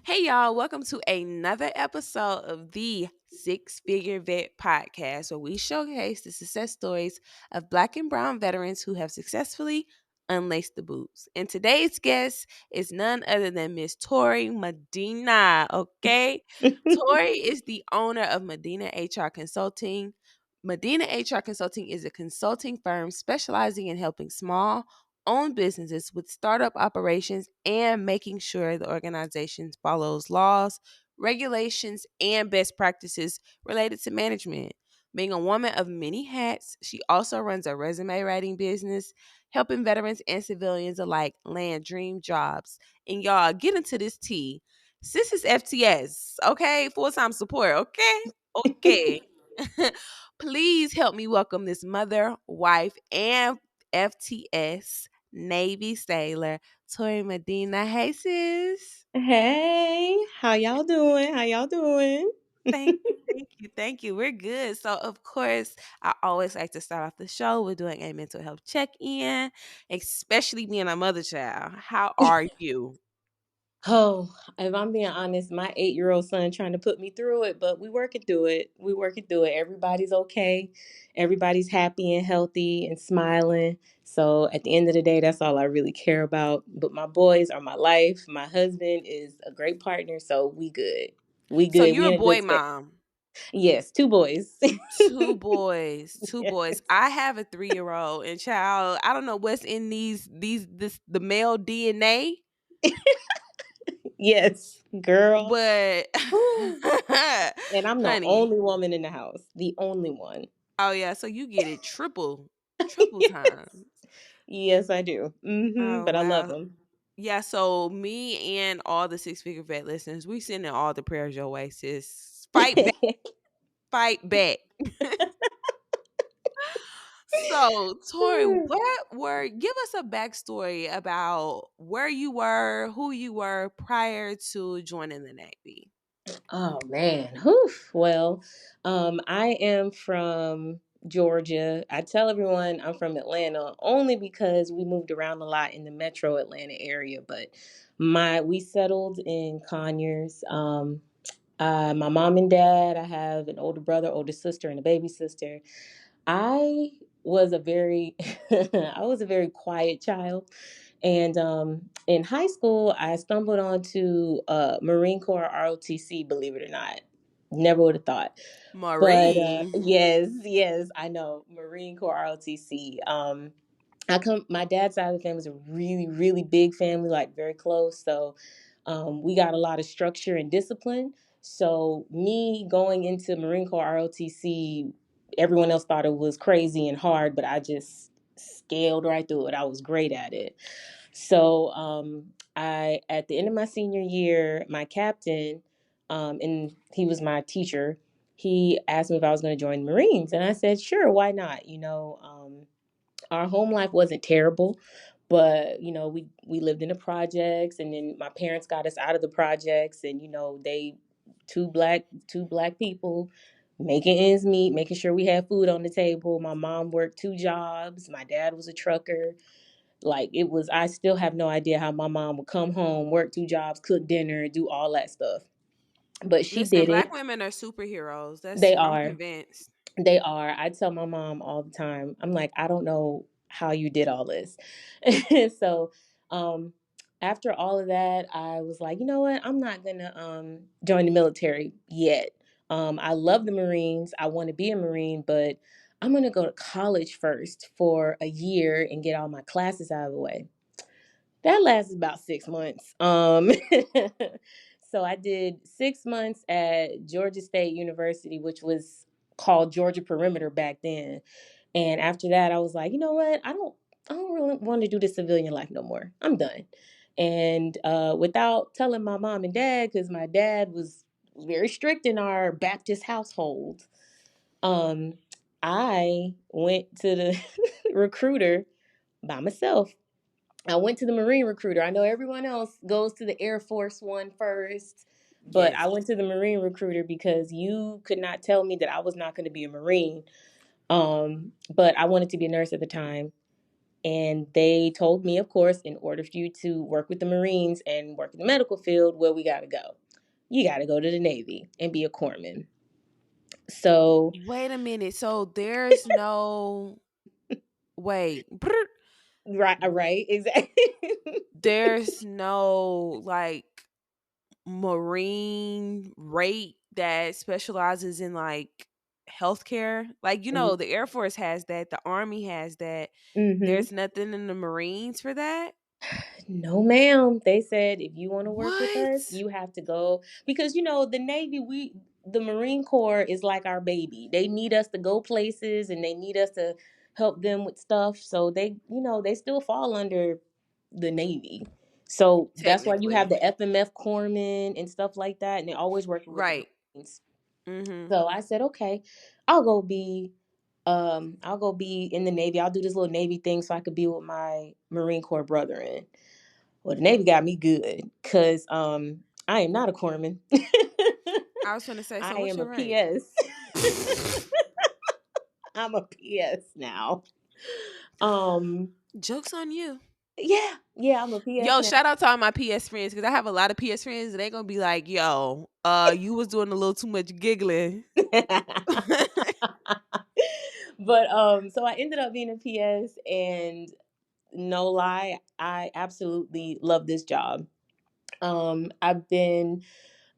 Hey, y'all, welcome to another episode of the Six Figure Vet Podcast, where we showcase the success stories of Black and Brown veterans who have successfully unlaced the boots. And today's guest is none other than Miss Tori Medina. Okay. Tori is the owner of Medina HR Consulting. Medina HR Consulting is a consulting firm specializing in helping small own businesses with startup operations and making sure the organization follows laws, regulations, and best practices related to management. Being a woman of many hats, she also runs a resume writing business, helping veterans and civilians alike land dream jobs. And y'all, get into this tea. Sis is FTS, okay? Full time support, okay? Okay. Please help me welcome this mother, wife, and FTS Navy sailor, Tori Medina. Hey, sis. Hey, how y'all doing? How y'all doing? Thank you, thank you, thank you. We're good. So, of course, I always like to start off the show with doing a mental health check in, especially being a mother child. How are you? Oh, if I'm being honest, my 8-year-old son trying to put me through it, but we working through it. We working through it. Everybody's okay. Everybody's happy and healthy and smiling. So at the end of the day, that's all I really care about. But my boys are my life. My husband is a great partner, so we good. We So, good. you're We a in a good boy space. mom. Yes, two boys. Two boys, two boys. Yes. I have a 3 year old and child. I don't know what's in the male DNA, Yes, girl. but Whew. And I'm the honey, only woman in the house. The only one. oh yeah, so you get it triple time. Yes, I do. Oh But I love wow. them. Yeah, so me and all the six figure vet listeners, we sending all the prayers your way, sis. Fight back, fight back. So, Tori, give us a backstory about where you were, who you were prior to joining the Navy. Oh man. Whew. Well, I am from Georgia. I tell everyone I'm from Atlanta only because we moved around a lot in the metro Atlanta area, but my we settled in Conyers. My mom and dad, I have an older brother, older sister, and a baby sister. I was a very I was a very quiet child. And in high school, I stumbled onto Marine Corps ROTC, believe it or not. Never would have thought. But Marine. yes, I know. Marine Corps ROTC. My dad's side of the family is a really, really big family, like very close. So we got a lot of structure and discipline. So me going into Marine Corps ROTC, everyone else thought it was crazy and hard, but I just scaled right through it. I was great at it. So I, at the end of my senior year, my captain, and he was my teacher, he asked me if I was going to join the Marines, and I said, sure, why not? Our home life wasn't terrible, but we lived in the projects, and then my parents got us out of the projects, and they two black people making ends meet, making sure we had food on the table. My mom worked 2 jobs, my dad was a trucker. Like, it was, I still have no idea how my mom would come home, work 2 jobs, cook dinner, do all that stuff, but she Listen, did black it. women are superheroes. They I'm are. convinced. They are. I tell my mom all the time, I'm like, I don't know how you did all this. So, um, after all of that, I was like, you know what? I'm not gonna join the military yet. I love the Marines. I want to be a Marine, but I'm gonna go to college first for a year and get all my classes out of the way. That lasted about 6 months. So I did 6 months at Georgia State University, which was called Georgia Perimeter back then. And after that, I was like, you know what? I don't really want to do this civilian life no more. I'm done. And without telling my mom and dad, because my dad was very strict in our Baptist household, um, I went to the recruiter by myself. I went to the Marine recruiter. I know everyone else goes to the Air Force one first, but I Yes. went to the Marine recruiter because you could not tell me that I was not going to be a Marine. But I wanted to be a nurse at the time. And they told me, of course, in order for you to work with the Marines and work in the medical field, where we got to go. You got to go to the Navy and be a corpsman. So, Wait a minute. So there's no wait. right, exactly. There's no like marine rate that specializes in like healthcare. Like, the Air Force has that, the Army has that. Mm-hmm. There's nothing in the Marines for that. No, ma'am. They said if you want to work with us, What? you have to go because the Navy, the Marine Corps is like our baby. They need us to go places and they need us to help them with stuff. So they still fall under the Navy. So that's why you have Technically. the FMF corpsmen and stuff like that, and they're always working with the Right. Marines. Mhm. So I said, okay, I'll go be I'll go be in the Navy. I'll do this little Navy thing so I could be with my Marine Corps brethren. Well, the Navy got me good because I am not a corpsman. I was going to say, I so what's am a your rank? PS. I'm a PS now. Um, Joke's on you. yeah, I'm a PS Yo, now. shout out to all my PS friends because I have a lot of PS friends and they gonna be like, yo, you was doing a little too much giggling. But so I ended up being a PS, and no lie, I absolutely love this job. I've been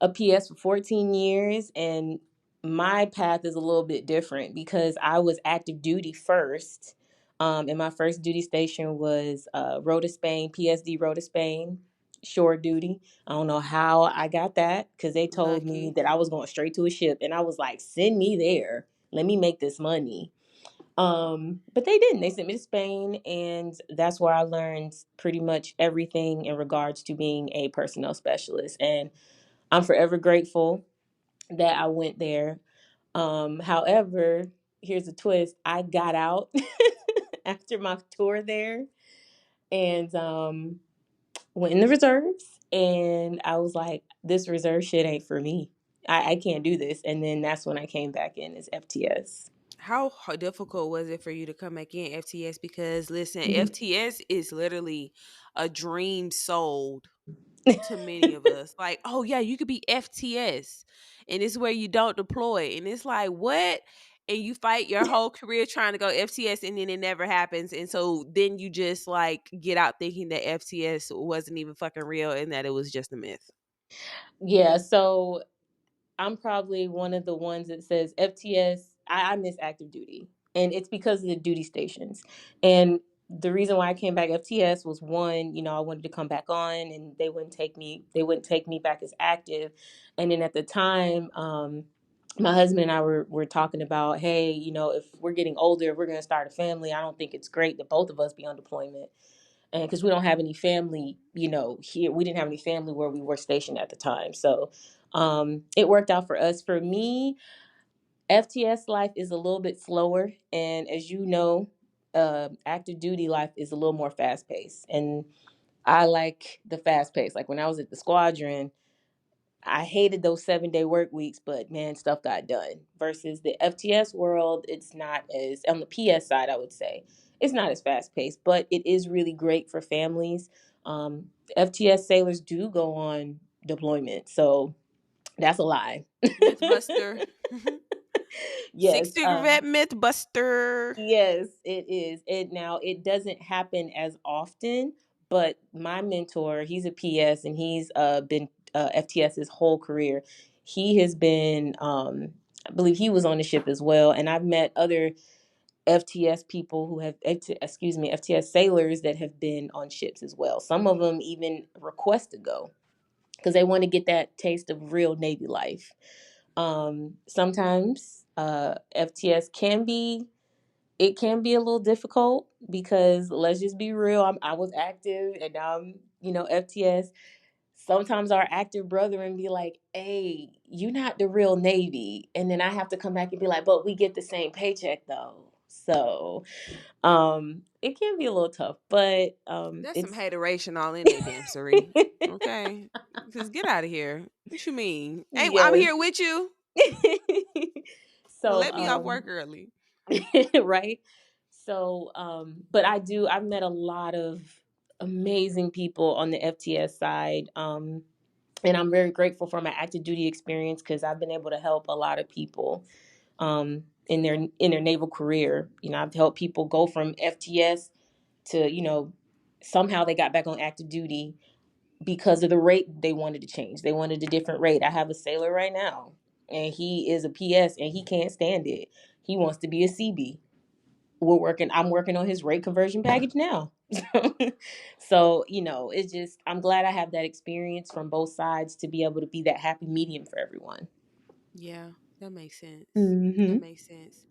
a PS for 14 years, and my path is a little bit different because I was active duty first. And my first duty station was Rota, Spain, PSD Rota, Spain, shore duty. I don't know how I got that because they told me Lucky. that I was going straight to a ship, and I was like, send me there. Let me make this money. But they didn't. They sent me to Spain, and that's where I learned pretty much everything in regards to being a personnel specialist. And I'm forever grateful that I went there. However, here's a twist. I got out after my tour there and went in the reserves. And I was like, this reserve shit ain't for me. I can't do this. And then that's when I came back in as FTS. How difficult was it for you to come back in FTS? Because listen, Mhm. FTS is literally a dream sold to many of us. Like, oh yeah, you could be FTS, and it's where you don't deploy, and it's like what? And you fight your whole career trying to go FTS, and then it never happens, and so then you just like get out thinking that FTS wasn't even fucking real and that it was just a myth. Yeah, so I'm probably one of the ones that says FTS. I miss active duty, and it's because of the duty stations. And the reason why I came back FTS was one, I wanted to come back on, and they wouldn't take me. They wouldn't take me back as active. And then at the time, my husband and I were talking about, hey, if we're getting older, if we're going to start a family. I don't think it's great that both of us be on deployment, and because we don't have any family, here we didn't have any family where we were stationed at the time. So it worked out for us. For me, FTS life is a little bit slower, and as you know, active duty life is a little more fast paced, and I like the fast pace. Like when I was at the squadron, I hated those 7-day work weeks, but man, stuff got done. Versus the FTS world, it's not as, on the PS side, I would say, it's not as fast paced, but it is really great for families. FTS sailors do go on deployment, so that's a lie. Mythbuster. Six Yes, figure vet Mythbuster. yes, it is. It doesn't happen as often, but my mentor, he's a PS and he's been FTS his whole career. He has been I believe he was on the ship as well, and I've met other FTS people who have FTS sailors that have been on ships as well. Some of them even request to go because they want to get that taste of real Navy life. Sometimes FTS can be a little difficult because let's just be real. I was active and now I'm, FTS. Sometimes our active brethren be like, hey, you're not the real Navy. And then I have to come back and be like, but we get the same paycheck though. So it can be a little tough, but That's some it's hateration all in they dancery. Okay. Cause get out of here. What you mean? Ain't I'm yes. here with you. So Let me off work early. right. So, but I've met a lot of amazing people on the FTS side. And I'm very grateful for my active duty experience because I've been able to help a lot of people in their naval career. You know, I've helped people go from FTS to, you know, somehow they got back on active duty because of the rate they wanted to change. They wanted a different rate. I have a sailor right now, and he is a PS, and he can't stand it. He wants to be a CB. I'm working on his rate conversion package now. So, you know, it's just, I'm glad I have that experience from both sides to be able to be that happy medium for everyone. Yeah, that makes sense. That Hmm. makes sense.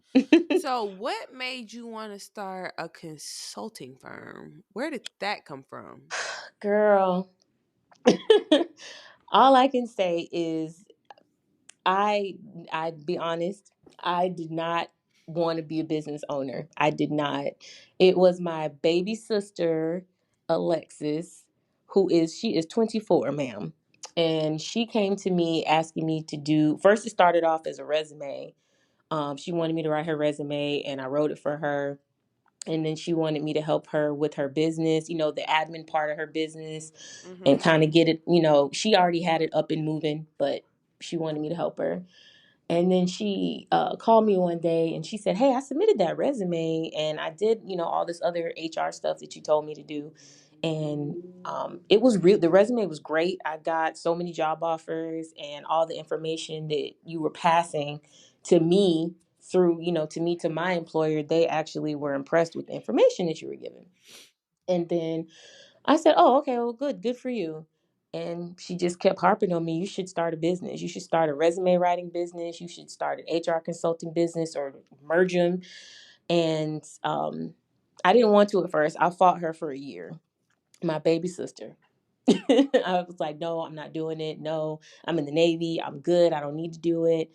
So, what made you want to start a consulting firm? Where did that come from? Girl, all I can say is I I'd be honest, I did not want to be a business owner. I did not. It was my baby sister, Alexis, she is 24, ma'am. And she came to me asking me to do, first it started off as a resume. She wanted me to write her resume and I wrote it for her. And then she wanted me to help her with her business, you know, the admin part of her business and Mhm. kind of get it, you know, she already had it up and moving, but she wanted me to help her. And then she called me one day and she said, "Hey, I submitted that resume and I did, you know, all this other HR stuff that you told me to do." And it was real. The resume was great. I got so many job offers and all the information that you were passing to me through, you know, to me, to my employer. They actually were impressed with the information that you were giving. And then I said, "Oh, okay, well, good for you." And she just kept harping on me. You should start a business. You should start a resume writing business. You should start an HR consulting business or merge them. And I didn't want to at first. I fought her for a year. My baby sister. I was like, "No, I'm not doing it. No, I'm in the Navy. I'm good. I don't need to do it."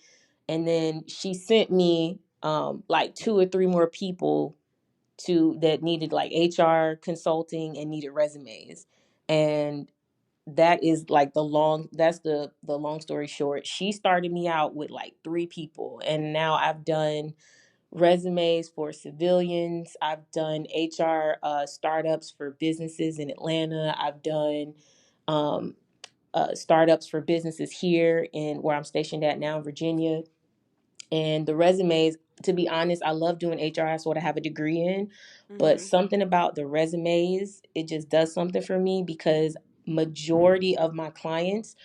And then she sent me like two or three more people to that needed like HR consulting and needed resumes. And that is like that's the long story short. She started me out with like three people and now I've done resumes for civilians. I've done HR startups for businesses in Atlanta. I've done um, startups for businesses here in where I'm stationed at now in Virginia. And the resumes, to be honest, I love doing HR. That's what I have a degree in. But Mhm. something about the resumes, it just does something for me because majority of my clients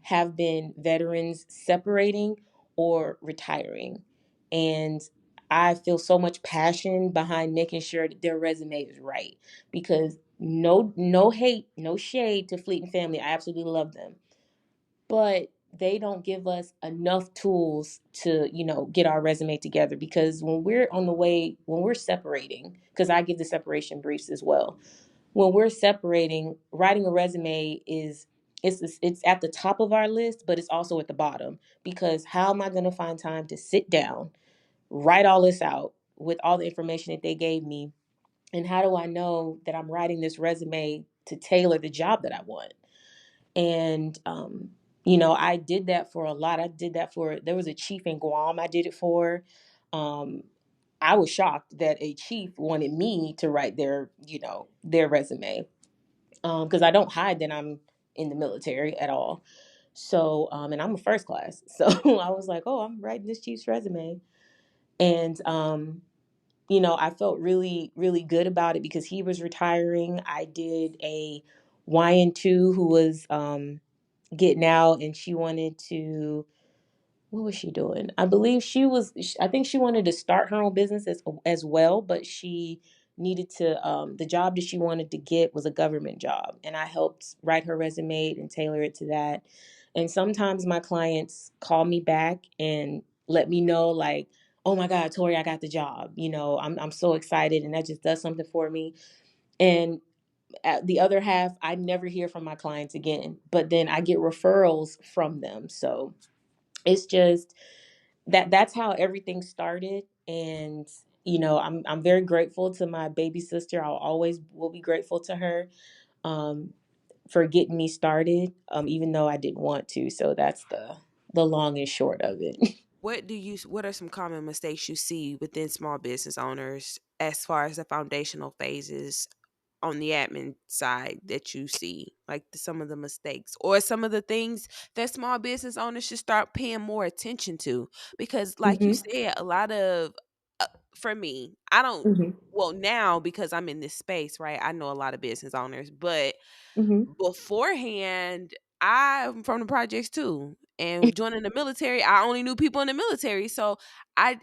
have been veterans separating or retiring. And I feel so much passion behind making sure that their resume is right because no hate, no shade to Fleet and Family. I absolutely love them, but they don't give us enough tools to, you know, get our resume together because when we're separating, because I give the separation briefs as well. When we're separating, writing a resume is it's at the top of our list, but it's also at the bottom because how am I going to find time to sit down, write all this out with all the information that they gave me, and how do I know that I'm writing this resume to tailor the job that I want? And you know, I did that for a lot. I did that for there was a chief in Guam I did it for. um I was shocked that a chief wanted me to write their, you know, their resume, because I don't hide that I'm in the military at all. So and I'm a first class, so I was like, oh, I'm writing this chief's resume. And you know, I felt really, really good about it because he was retiring. I did a YN2 who was getting out, and she wanted to, what was she doing? I believe I think she wanted to start her own business as well, but she needed to the job that she wanted to get was a government job, and I helped write her resume and tailor it to that. And sometimes my clients call me back and let me know like, "Oh my god, Tori, I got the job." You know, I'm so excited, and that just does something for me. And at the other half, I never hear from my clients again, but then I get referrals from them. So it's just that's how everything started. And you know, I'm very grateful to my baby sister. I'll always will be grateful to her um, for getting me started, even though I didn't want to. So that's the long and short of it. what are some common mistakes you see within small business owners as far as the foundational phases on the admin side that you see, like some of the mistakes or some of the things that small business owners should start paying more attention to? Because like you Mm-hmm. said, a lot of for me, I don't, Mm-hmm. well, now because I'm in this space, right, I know a lot of business owners, but Mm-hmm. beforehand, I'm from the projects too, and joining the military, I only knew people in the military, so I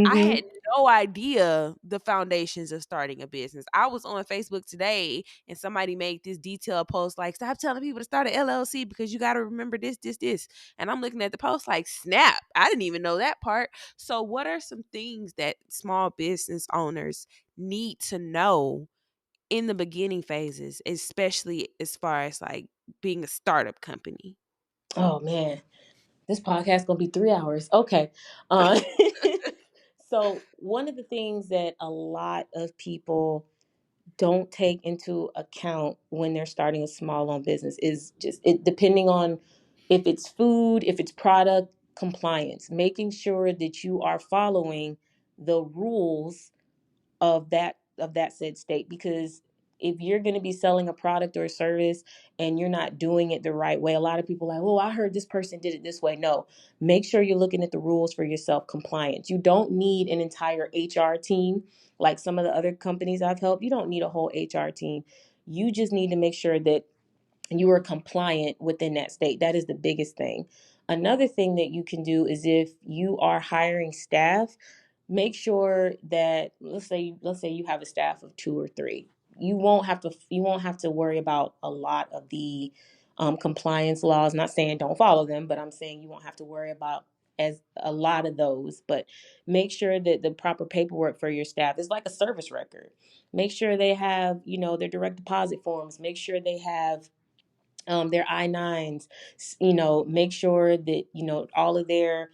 I Mm-hmm. had no idea the foundations of starting a business. I was on Facebook today, and somebody made this detailed post like, "Stop telling people to start an LLC because you got to remember this, this, this." And I'm looking at the post like, "Snap! I didn't even know that part." So, what are some things that small business owners need to know in the beginning phases, especially as far as like being a startup company? Oh man, this podcast gonna be 3 hours. Okay. Uh, so one of the things that a lot of people don't take into account when they're starting a small owned business is just it depending on if it's food, if it's product, compliance, making sure that you are following the rules of that said state, because if you're going to be selling a product or a service and you're not doing it the right way, a lot of people are like, oh, I heard this person did it this way. No, make sure you're looking at the rules for yourself. Compliance, you don't need an entire HR team like some of the other companies I've helped. You don't need a whole HR team. You just need to make sure that you are compliant within that state. That is the biggest thing. Another thing that you can do is if you are hiring staff, make sure that let's say you have a staff of 2 or 3. You won't have to worry about a lot of the compliance laws. Not saying don't follow them, but I'm saying you won't have to worry about as a lot of those. But make sure that the proper paperwork for your staff is like a service record. Make sure they have, their direct deposit forms. Make sure they have their I-9s. Make sure that all of their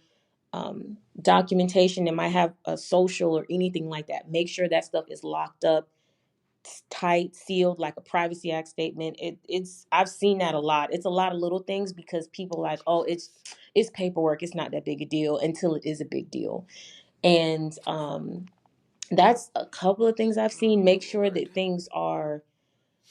documentation that might have a social or anything like that. Make sure that stuff is locked up, tight, sealed, like a Privacy Act statement. It's I've seen that a lot. It's a lot of little things because people are like, oh, it's paperwork. It's not that big a deal until it is a big deal. And that's a couple of things I've seen. Oh Make sure Lord. that things are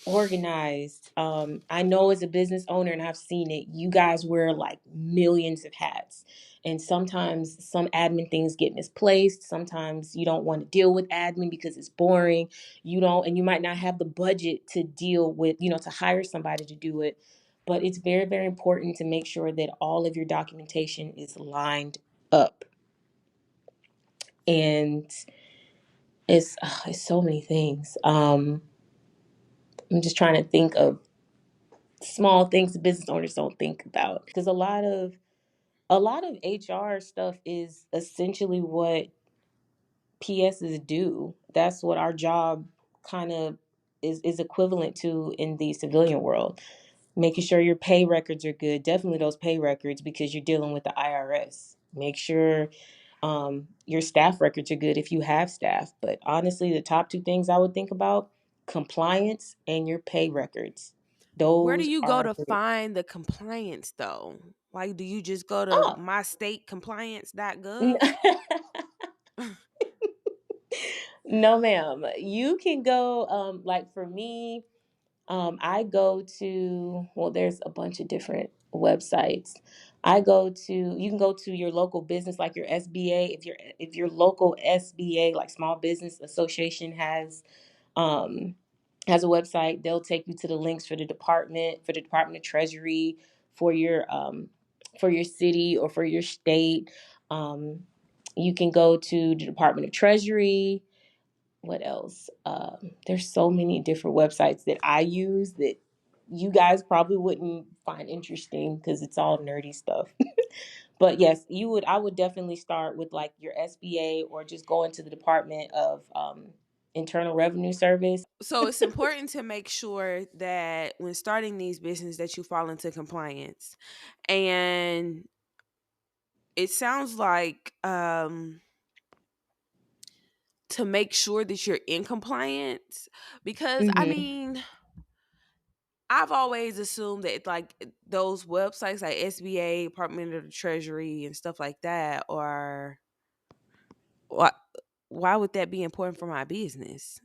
organized. I know as a business owner, and I've seen it, you guys wear like millions of hats. And sometimes some admin things get misplaced. Sometimes you don't want to deal with admin because it's boring. And you might not have the budget to deal with, to hire somebody to do it. But it's very, very important to make sure that all of your documentation is lined up. And it's so many things. I'm just trying to think of small things business owners don't think about, because a lot of HR stuff is essentially what PSs do. That's what our job kind of is equivalent to in the civilian world. Making sure your pay records are good, definitely those pay records, because you're dealing with the IRS. Make sure your staff records are good if you have staff. But honestly, the top two things I would think about: compliance and your pay records. Where do Those you go are to the find the compliance though? Like, do you just go to oh. mystatecompliance.gov? No, ma'am. You can go, like for me, I go to, well, there's a bunch of different websites. You can go to your local business, like your SBA. If your local SBA, like Small Business Association, um, has a website, they'll take you to the links for the Department of Treasury, for your city or for your state. Um, you can go to the Department of Treasury. What else? There's so many different websites that I use that you guys probably wouldn't find interesting because it's all nerdy stuff. But yes, I would definitely start with like your SBA, or just go into the Department of Internal Revenue Service. So it's important to make sure that when starting these businesses that you fall into compliance. And it sounds like to make sure that you're in compliance, because I Mm-hmm. mean, I've always assumed that like those websites like SBA, Department of the Treasury, and stuff like that, or why, why would that be important for my business?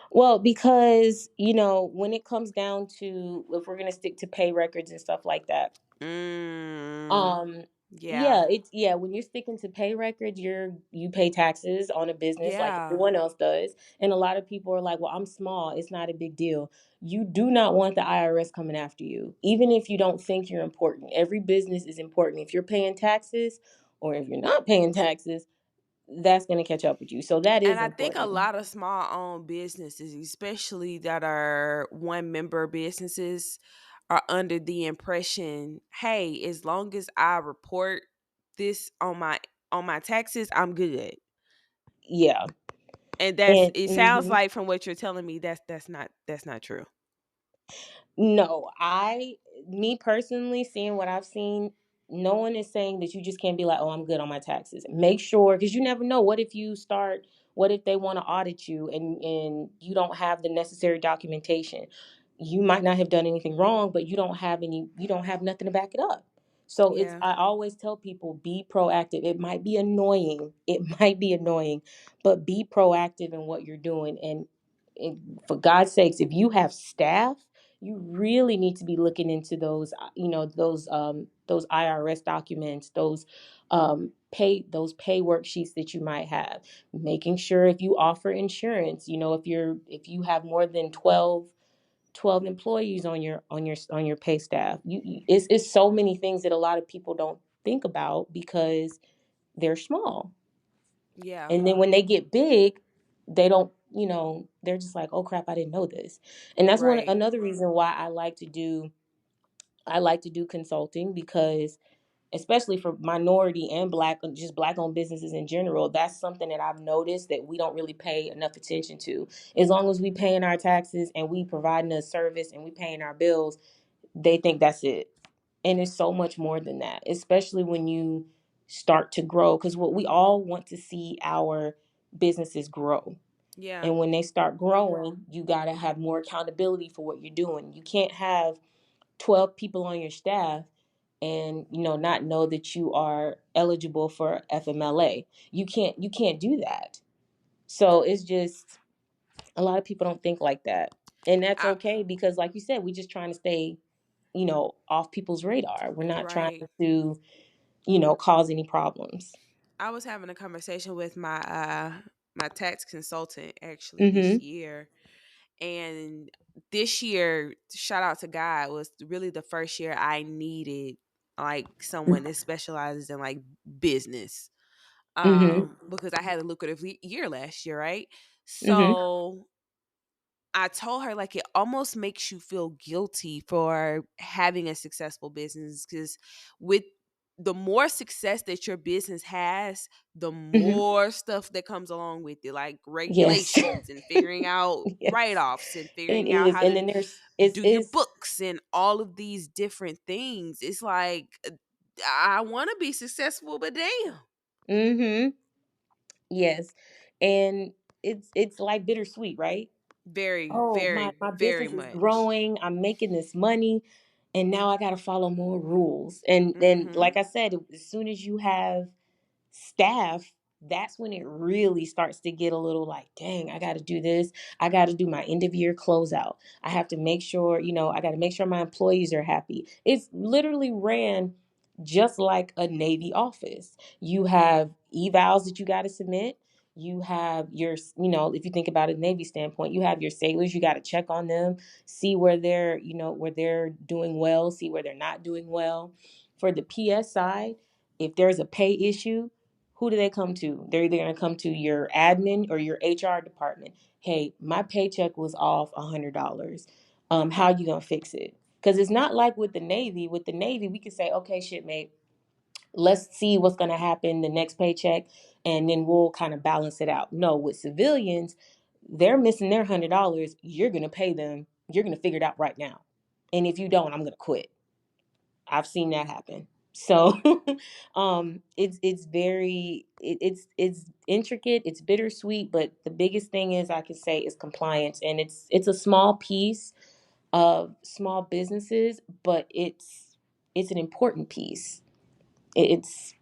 Well, because, when it comes down to, if we're going to stick to pay records and stuff like that, Mm, um yeah, yeah, when you're sticking to pay records, you pay taxes on a business like yeah. everyone else does. And a lot of people are like, well, I'm small, it's not a big deal. You do not want the IRS coming after you, even if you don't think you're important. Every business is important. If you're paying taxes, or if you're not paying taxes, that's going to catch up with you. So that And is I think a important. lot of small owned businesses, especially that are one member businesses, are under the impression, hey, as long as I report this on my taxes, I'm good. Yeah. And that's And it sounds mhm. like from what you're telling me that's not true. No, me personally, seeing what I've seen, no one is saying that you just can't be like, oh, I'm good on my taxes. Make sure, because you never know. What if they want to audit you and you don't have the necessary documentation? You might not have done anything wrong, but you don't have nothing to back it up. So Yeah. I always tell people, be proactive. It might be annoying. It might be annoying, but be proactive in what you're doing. And for God's sakes, if you have staff, you really need to be looking into those, those IRS documents, those pay worksheets that you might have. Making sure if you offer insurance, if you have more than 12 employees on your pay staff, it's so many things that a lot of people don't think about because they're small. Yeah. And then when they get big, they don't, they're just like, oh crap, I didn't know this. And that's Right. another reason why I like to do consulting, because especially for minority and black owned businesses in general, that's something that I've noticed that we don't really pay enough attention to. As long as we paying our taxes and we providing a service and we paying our bills, they think that's it. And it's so much more than that, especially when you start to grow, because what we all want to see our businesses grow. Yeah. And when they start growing, you got to have more accountability for what you're doing. You can't have 12 people on your staff and not know that you are eligible for FMLA. You can't do that. So it's just, a lot of people don't think like that. And that's I, okay, because like you said, we're just trying to stay, off people's radar. We're not trying right. to, cause any problems. I was having a conversation with my tax consultant actually this Mhm. year. And this year, shout out to God, was really the first year I needed like someone that specializes in like business. Mhm. Because I had a lucrative year last year, right? Mhm. So I told her like it almost makes you feel guilty for having a successful business, because with the more success that your business has, the Mhm. more stuff that comes along with it, like Yes. regulations and figuring out write Yes. offs and It figuring out is. how And to then there's do your is books and all of these different things. It's like I want to be successful, but damn. mhm. Yes. And it's like bittersweet, right? Very, Oh, my very, my very business is much. growing. I'm making this money, and now I got to follow more rules. And then, Mm-hmm. like I said, as soon as you have staff, that's when it really starts to get a little like, dang, I got to do this. I got to do my end of year closeout. I have to make sure, I got to make sure my employees are happy. It's literally ran just like a Navy office. You have evals that you got to submit. You have your, if you think about a Navy standpoint, you have your sailors. You got to check on them, see where they're doing well, see where they're not doing well. For the PS side, if there's a pay issue, who do they come to? They're either going to come to your admin or your HR department. Hey, my paycheck was off $100. How you gonna fix it? Because it's not like with the Navy. With the Navy, we can say, okay, shit, mate, let's see what's gonna happen the next paycheck, and then we'll kind of balance it out. No, with civilians, they're missing their $100. You're gonna pay them. You're gonna figure it out right now. And if you don't, I'm gonna quit. I've seen that happen. So it's intricate, it's bittersweet, but the biggest thing is I could say is compliance, and it's a small piece. of small businesses, but it's an important piece. It's,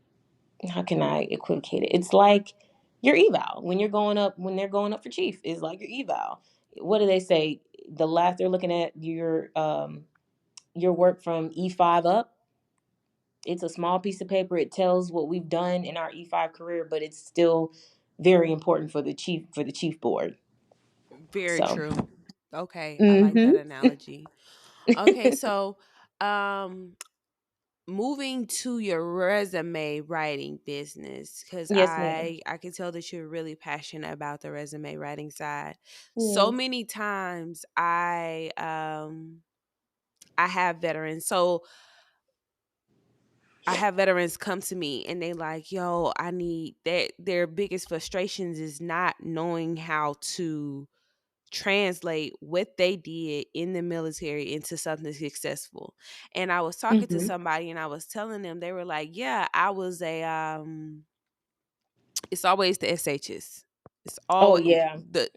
how can I equivocate it? It's like your eval when you're going up, when they're going up for chief, is like your eval. What do they say? The last, they're looking at your work from E5 up. It's a small piece of paper. It tells what we've done in our E5 career, but it's still very important for the chief board. Very So, true. Okay, I like that mm-hmm. analogy. Okay, so um moving to your resume writing business, because Yes, ma'am. I can tell that you're really passionate about the resume writing side. So Yeah. many times I have veterans. So I have veterans come to me and they like, yo, I need that. Their biggest frustrations is not knowing how to translate what they did in the military into something successful. And I was talking to Mm-hmm. somebody and I was telling them, they were like, yeah, I was a it's always the SHs. It's Oh always yeah. the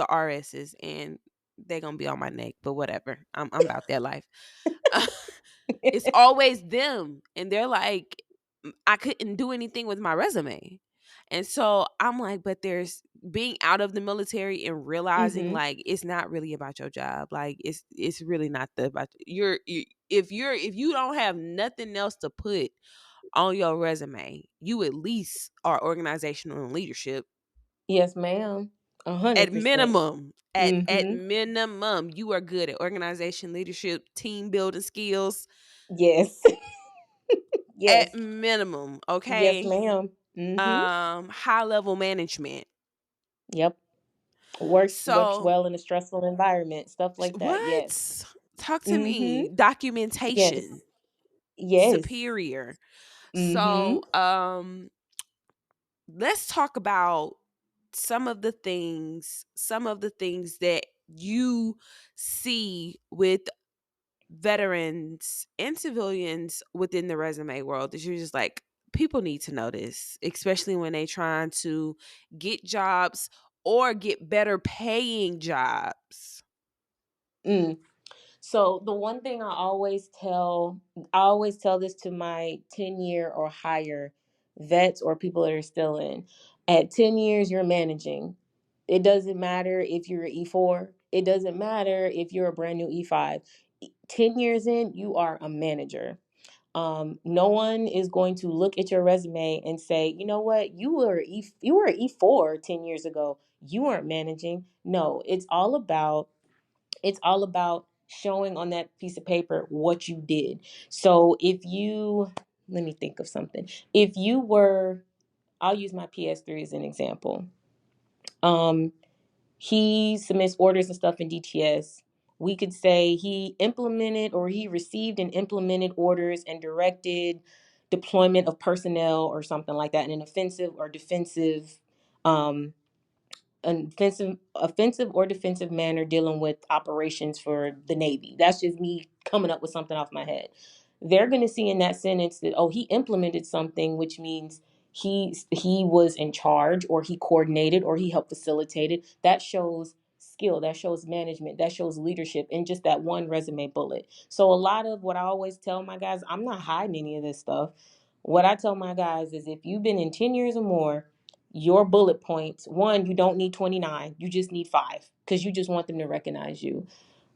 RSs, and they're gonna be on my neck, but whatever. I'm about that life. It's always them, and they're like, I couldn't do anything with my resume. And so I'm like, but there's being out of the military and realizing Mm-hmm. like it's not really about your job. Like it's really not the about if you don't have nothing else to put on your resume, you at least are organizational and leadership. Yes, ma'am. a hundred At percent. minimum, at Mm-hmm. minimum, you are good at organization, leadership, team building skills. Yes. At Yes. minimum, Yes, okay. ma'am. Mm-hmm. High level management. Yep. Works So well in a stressful environment. Stuff like that. Yes. what? Talk to Mm-hmm. me. Yes. Documentation. Yes. Superior. Mm-hmm. So let's talk about some of the things that you see with veterans and civilians within the resume world that you're just like, people need to know this, especially when they trying to get jobs or get better paying jobs. Mm. So the one thing I always tell this to my 10-year or higher vets or people that are still in. At 10 years, you're managing. It doesn't matter if you're an E4. It doesn't matter if you're a brand new E5. 10 years in, you are a manager. No one is going to look at your resume and say, you know what, you were E4 10 years ago. You weren't managing. No, it's all about showing on that piece of paper what you did. So if you, let me think of something. If you were, I'll use my PS3 as an example. Um, he submits orders and stuff in DTS. We could say he implemented or he received and implemented orders and directed deployment of personnel or something like that in an offensive or defensive um, an offensive or defensive manner dealing with operations for the Navy. That's just me coming up with something off my head. They're going to see in that sentence that, oh, he implemented something, which means he was in charge or he coordinated or he helped facilitated. That shows skill, that shows management, that shows leadership in just that one resume bullet. So a lot of what I always tell my guys, I'm not hiding any of this stuff. What I tell my guys is if you've been in 10 years or more, your bullet points, one, you don't need 29, you just need 5 because you just want them to recognize you.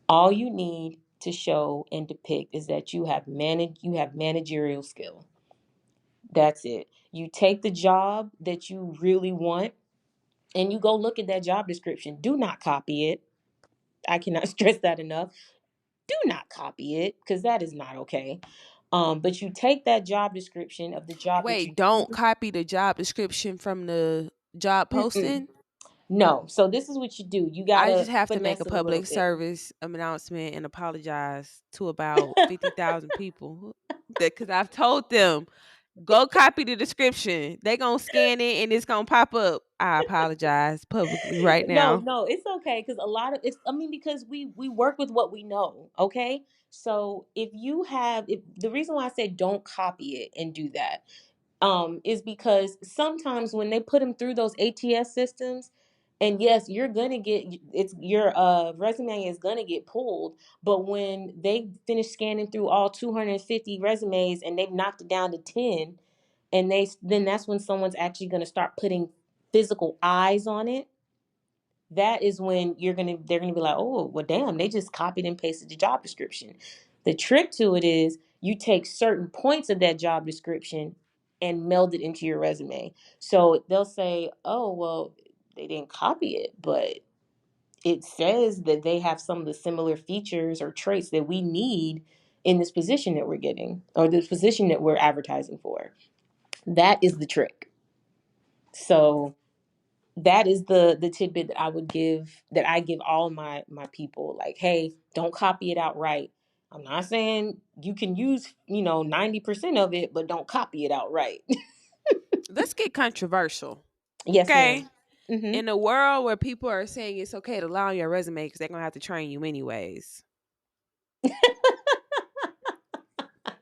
All you need to show and depict is that you have managerial skill. That's it. You take the job that you really want and you go look at that job description. Do not copy it. I cannot stress that enough. Do not copy it because that is not okay. But you take that job description of the job that you. Wait, don't copy the job description from the job Mm-mm. posting. No. So this is what you do. You I gotta just have to make a finesse it a little public bit. service announcement and apologize to about 50,000 people because I've told them, go copy the description. They gonna scan it and it's gonna pop up. I apologize publicly right No, now. no, it's okay because a lot of it's. I mean, because we work with what we know. Okay, so if the reason why I say don't copy it and do that, is because sometimes when they put them through those ATS systems, And yes, you're gonna get it's your resume is gonna get pulled, but when they finish scanning through all 250 resumes and they've knocked it down to 10, and then that's when someone's actually gonna start putting physical eyes on it. That is when they're gonna be like, oh well damn, they just copied and pasted the job description. The trick to it is you take certain points of that job description and meld it into your resume. So they'll say, oh well, they didn't copy it, but it says that they have some of the similar features or traits that we need in this position that we're getting, or this position that we're advertising for. That is the trick. So that is the tidbit that I would give, that I give all my people, like, hey, don't copy it outright. I'm not saying you can use 90% of it, but don't copy it outright. Let's get controversial. Yes, Okay. ma'am. Mm-hmm. In a world where people are saying it's okay to lie on your resume because they're gonna have to train you anyways.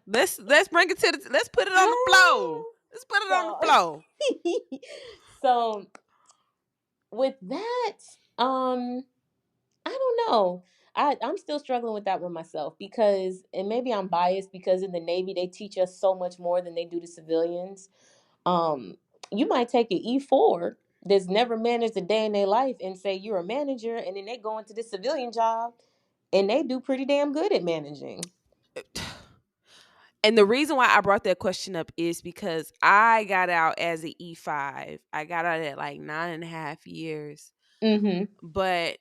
Let's bring it to the let's put it on the floor. Let's put it on the so floor. so with that, I don't know. I'm still struggling with that one myself, because, and maybe I'm biased because in the Navy they teach us so much more than they do to civilians. Um, you might take an E4 that's never managed a day in their life and say you're a manager, and then they go into this civilian job and they do pretty damn good at managing. And the reason why I brought that question up is because I got out as an E5. I got out at like 9.5 years. Mm-hmm. But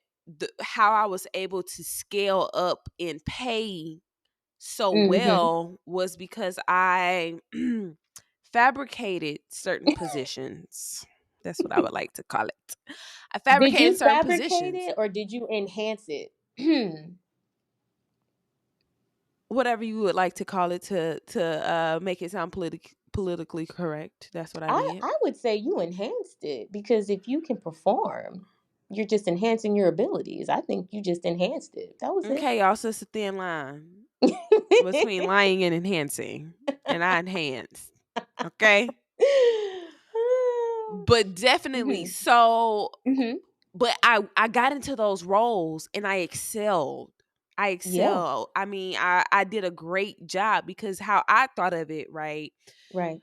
how I was able to scale up in pay so Mm-hmm. well was because I fabricated certain positions. That's what I would like to call it. I Did fabricated you certain fabricate positions. it or did you enhance it? Whatever you would like to call it to make it sound politically correct. That's what I did. I would say you enhanced it, because if you can perform, you're just enhancing your abilities. I think you just enhanced it. That was it. Okay, also it's a thin line between lying and enhancing. And I enhanced. Okay? But definitely Mhm. so Mhm. but I got into those roles and I excelled. I Yeah. excelled. I mean, I did a great job because how I thought of it, right? Right.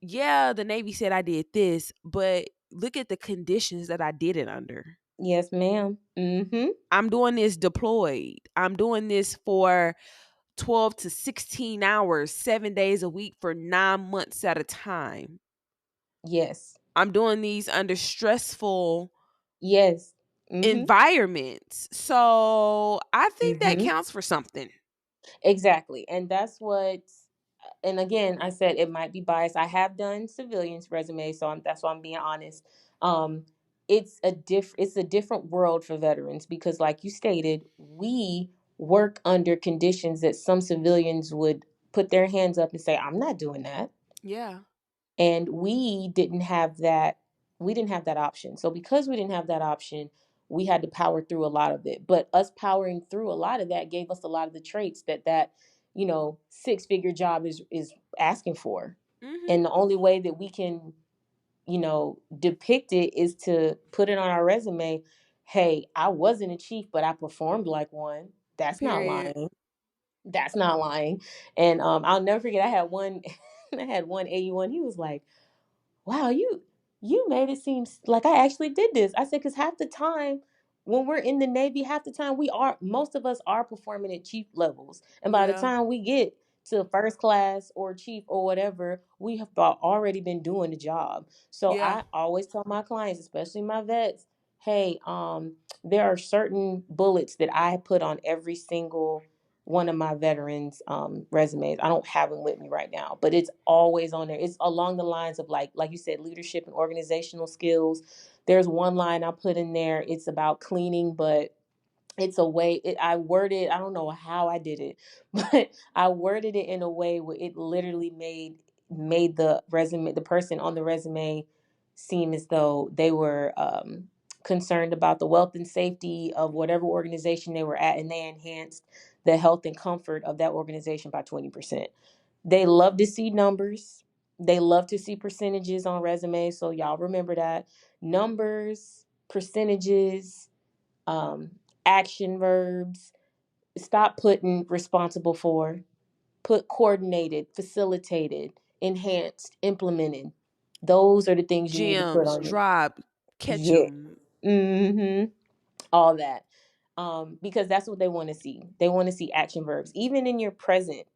Yeah, the Navy said I did this, but look at the conditions that I did it under. Yes, ma'am. Mhm. I'm doing this deployed. I'm doing this for 12 to 16 hours, 7 days a week for 9 months at a time. Yes. I'm doing these under stressful Yes. Mhm. environments. So I think that Mhm. counts for something. Exactly. And that's what, and again, I said it might be biased. I have done civilians resumes, so that's why I'm being honest. Um, it's a different world for veterans, because, like you stated, we work under conditions that some civilians would put their hands up and say, "I'm not doing that." Yeah. And we didn't have that option. So because we didn't have that option, we had to power through a lot of it. But us powering through a lot of that gave us a lot of the traits that six-figure job is asking for. Mhm. And the only way that we can depict it is to put it on our resume. Hey, I wasn't a chief, but I performed like one. That's not Period. lying. That's not lying. And I'll never forget, I had one I had one AU1. He was like, wow, you made it seem like I actually did this. I said, because half the time when we're in the Navy, half the time most of us are performing at chief levels. And by the Yeah. time we get to first class or chief or whatever, we have already been doing the job. So Yeah. I always tell my clients, especially my vets, hey, there are certain bullets that I put on every single one of my veterans resumes. I don't have them with me right now, but it's always on there. It's along the lines of, like you said, leadership and organizational skills. There's one line I put in there. It's about cleaning, but it's a way I worded, I don't know how I did it, but I worded it in a way where it literally made the person on the resume seem as though they were concerned about the wealth and safety of whatever organization they were at, and they enhanced the health and comfort of that organization by 20%. They love to see numbers. They love to see percentages on resumes, so y'all remember that. Numbers, percentages, um, action verbs. Stop putting responsible for. Put coordinated, facilitated, enhanced, implemented. Those are the things you need to put Gems, on it. drop, catch Yeah. 'em. Mm-hmm. All that. Because that's what they want to see. They want to see action verbs. Even in your present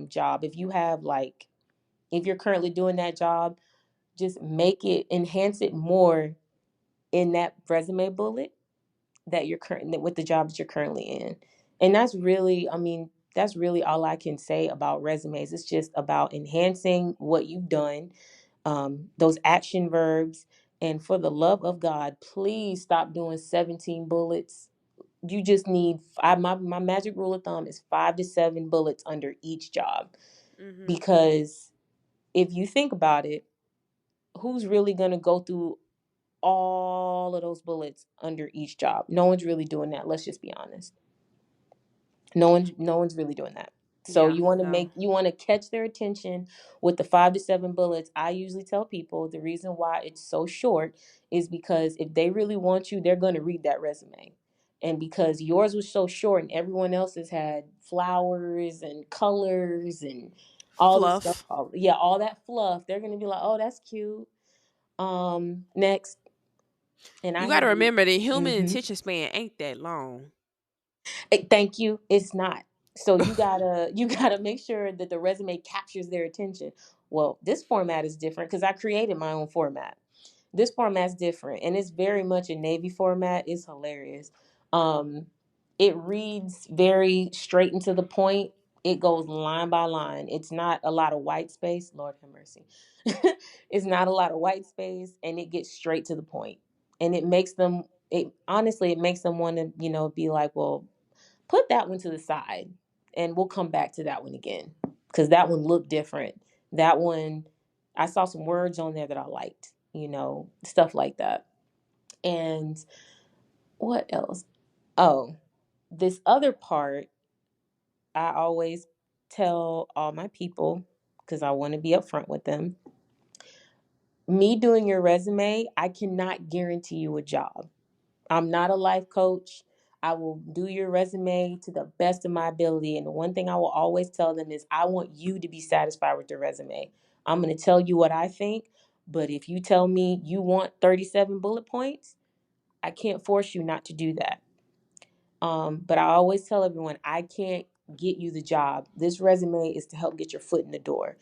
job, if you have like if you're currently doing that job, just make it enhance it more in that resume bullet that you're current with the job that you're currently in. And that's really, I mean, that's really all I can say about resumes. It's just about enhancing what you've done, those action verbs. And for the love of God, please stop doing 17 bullets. You just need my magic rule of thumb is 5 to 7 bullets under each job. Mhm. Because if you think about it, who's really going to go through all of those bullets under each job? No one's really doing that. Let's just be honest. No one's really doing that. So Yeah, no. you want to catch their attention with the 5 to 7 bullets. I usually tell people the reason why it's so short is because if they really want you, they're going to read that resume. And because yours was so short and everyone else's had flowers and colors and all this stuff, Fluff. all that fluff, they're going to be like, "Oh, that's cute." Next. And I You got to have remember the human mhm. attention span ain't that long. Thank you. It's not. So you gotta make sure that the resume captures their attention. Well, this format is different because I created my own format. This format's different, and it's very much a Navy format. It's hilarious. Um, it reads very straight and to the point. It goes line by line. It's not a lot of white space. Lord have mercy. It's not a lot of white space, and it gets straight to the point. And it makes them. It honestly, it makes them want to, be like, well, put that one to the side and we'll come back to that one again because that one looked different. That one, I saw some words on there that I liked, stuff like that. And what else? Oh, this other part, I always tell all my people because I want to be upfront with them. Me doing your resume, I cannot guarantee you a job. I'm not a life coach. I will do your resume to the best of my ability. And the one thing I will always tell them is I want you to be satisfied with your resume. I'm going to tell you what I think. But if you tell me you want 37 bullet points, I can't force you not to do that. But I always tell everyone I can't get you the job. This resume is to help get your foot in the door.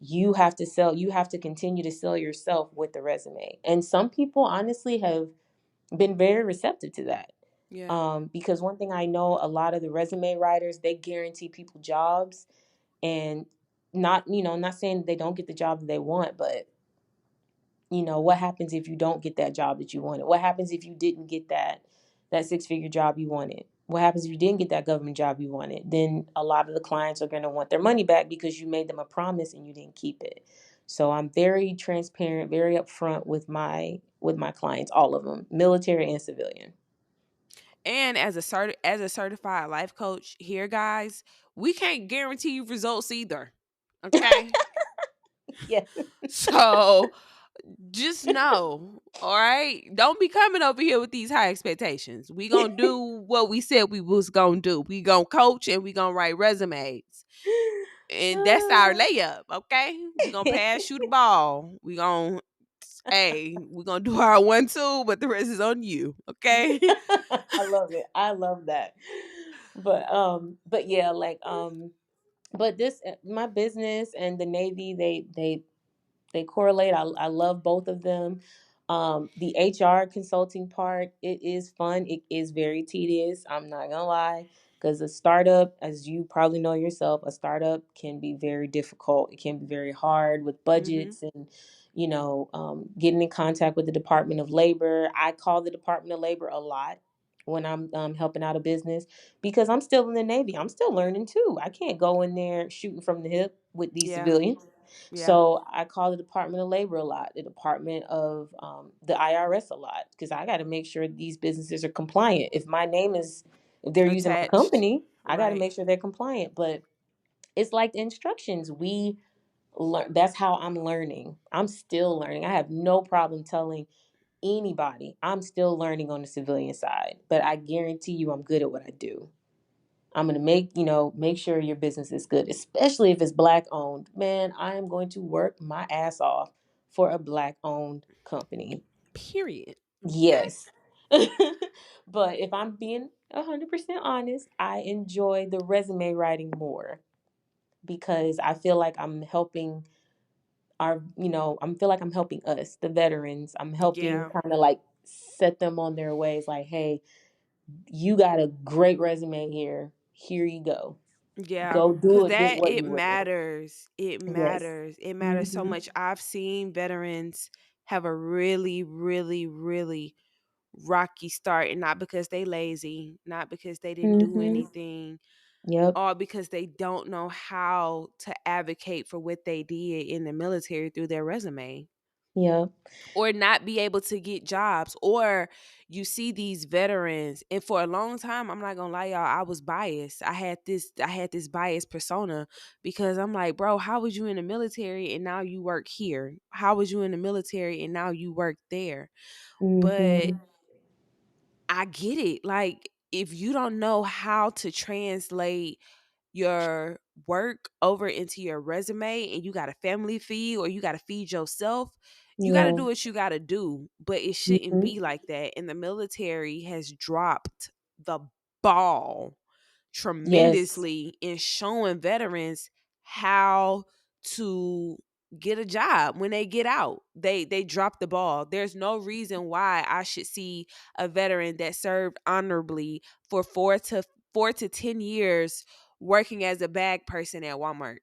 You have to continue to sell yourself with the resume. And some people honestly have been very receptive to that. Yeah. Because one thing I know, a lot of the resume writers, they guarantee people jobs, and not saying that they don't get the job that they want, but what happens if you don't get that job that you wanted? What happens if you didn't get that 6-figure job you wanted? What happens if you didn't get that government job you wanted? Then a lot of the clients are going to want their money back because you made them a promise and you didn't keep it. So I'm very transparent, very upfront with my clients, all of them, military and civilian. And as a certified life coach here, guys, we can't guarantee you results either. Okay? Yeah. So just know, all right? Don't be coming over here with these high expectations. We gonna do what we said we was gonna do. We gonna coach and we gonna write resumes. And that's our layup, okay? We gonna pass you the ball. We gonna do our 1-2, but the rest is on you, okay? I love it. I love that. But yeah, like but this my business and the Navy, they correlate. I love both of them. The HR consulting part, it is fun. It is very tedious. I'm not gonna lie, because a startup, as you probably know yourself, a startup can be very difficult. It can be very hard with Mhm. budgets and getting in contact with the Department of Labor. I call the Department of Labor a lot when I'm helping out a business because I'm still in the Navy. I'm still learning too. I can't go in there shooting from the hip with these Yeah. civilians. Yeah. So I call the Department of Labor a lot, the Department of the IRS a lot, because I got to make sure these businesses are compliant. If they're using my Attached. company, I got to Right. make sure they're compliant. But it's like the instructions. We learn. That's how I'm learning. I'm still learning. I have no problem telling. anybody. I'm still learning on the civilian side, but I guarantee you I'm good at what I do. I'm going to make sure your business is good, especially if it's black owned. Man, I am going to work my ass off for a black owned company. Period. Okay. Yes. But if I'm being 100% honest, I enjoy the resume writing more because I feel like I'm helping I feel like I'm helping us, the veterans. I'm helping Yeah. kind of like set them on their ways like, hey, you got a great resume here. Here you go. Yeah, Go do because it with that what it you will. matters. It Yes. matters. It matters so Mhm. much. I've seen veterans have a really, really, really rocky start, and not because they lazy, not because they didn't do Mhm. anything, Yep. or because they don't know how to advocate for what they did in the military through their resume, Yep. or not be able to get jobs. Or you see these veterans, and for a long time, I'm not gonna lie, y'all, I was biased. I had this biased persona, because I'm like, bro, how was you in the military and now you work here? How was you in the military and now you work there? But Mhm. I get it. Like, if you don't know how to translate your work over into your resume, and you got a family feed, or you got to feed yourself, you got to Yeah. do what you got to do. But it shouldn't Mhm. be like that. And the military has dropped the ball Yes. tremendously in showing veterans how to get a job when they get out. They drop the ball. There's no reason why I should see a veteran that served honorably for 4 to 10 years working as a bag person at Walmart.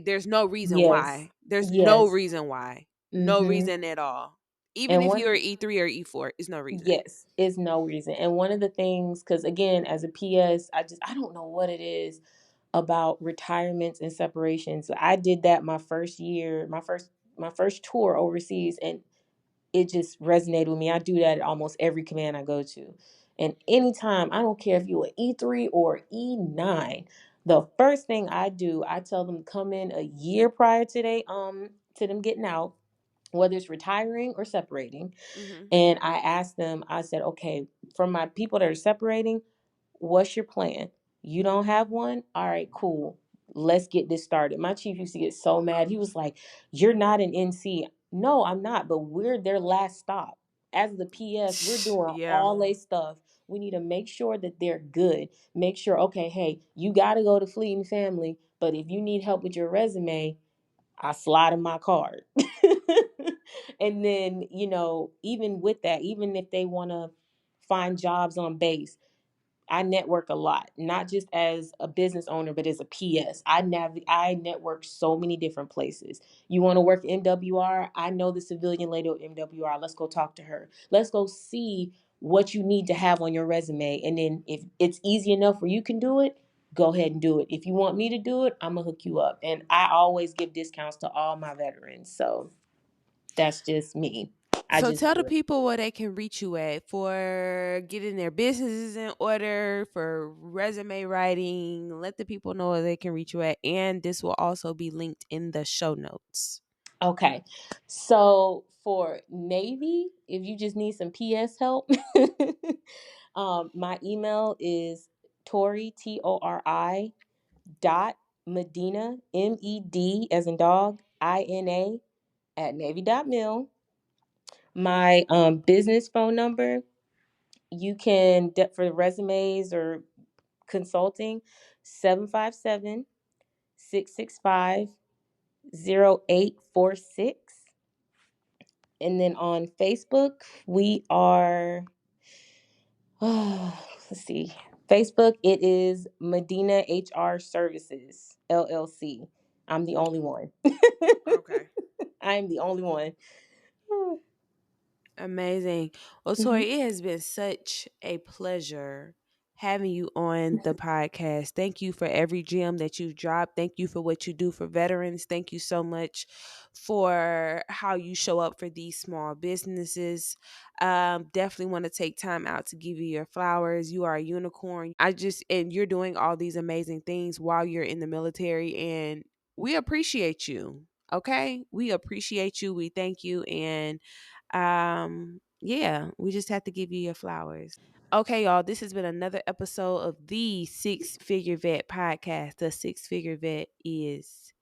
There's no reason Yes. why. There's no Yes. reason why. No Mhm. reason at all. Even And if one you're E3 or E4, it's no reason. yes, is no reason. And one of the things, because again, as a PS, I don't know what it is about retirements and separations. So I did that my first year, my first tour overseas, and it just resonated with me. I do that at almost every command I go to. And anytime, I don't care if you're E3 or E9, the first thing I do, I tell them to come in a year prior to them getting out, whether it's retiring or separating. Hmm. And I asked them, I said, okay, for my people that are separating, what's your plan? You don't have one? All right, cool. Let's get this started. My chief used to get so mad. He was like, you're not an NC. No, I'm not, but we're their last stop. As the PS, we're doing Yeah. all their stuff. We need to make sure that they're good. Make sure, okay, hey, you got to go to Fleet and Family, but if you need help with your resume, I slide in my card. And then, even with that, even if they want to find jobs on base, I network a lot, not just as a business owner, but as a PS. I network so many different places. You want to work MWR? I know the civilian lady at MWR. Let's go talk to her. Let's go see what you need to have on your resume. And then if it's easy enough where you can do it, go ahead and do it. If you want me to do it, I'm gonna hook you up. And I always give discounts to all my veterans. So that's just me. I So just tell the do it. people where they can reach you at for getting their businesses in order, for resume writing. Let the people know where they can reach you at. And this will also be linked in the show notes. Okay. So for Navy, if you just need some PS help, my email is Tori, Tori, dot Medina, Med as in dog, INA at Navy.mil. My business phone number, you can, for resumes or consulting, 757-665-0846. And then on Facebook, we are, let's see, Facebook, it is Medina HR Services, LLC. I'm the only one. Okay. I am the only one. Amazing. Well, Mhm. Tori, it has been such a pleasure having you on the podcast. Thank you for every gem that you've dropped. Thank you for what you do for veterans. Thank you so much for how you show up for these small businesses. Definitely want to take time out to give you your flowers. You are a unicorn. And you're doing all these amazing things while you're in the military, and we appreciate you. Okay? We appreciate you. We thank you. And Yeah, we just have to give you your flowers. Okay, y'all, this has been another episode of the Six Figure Vet podcast. The Six Figure Vet is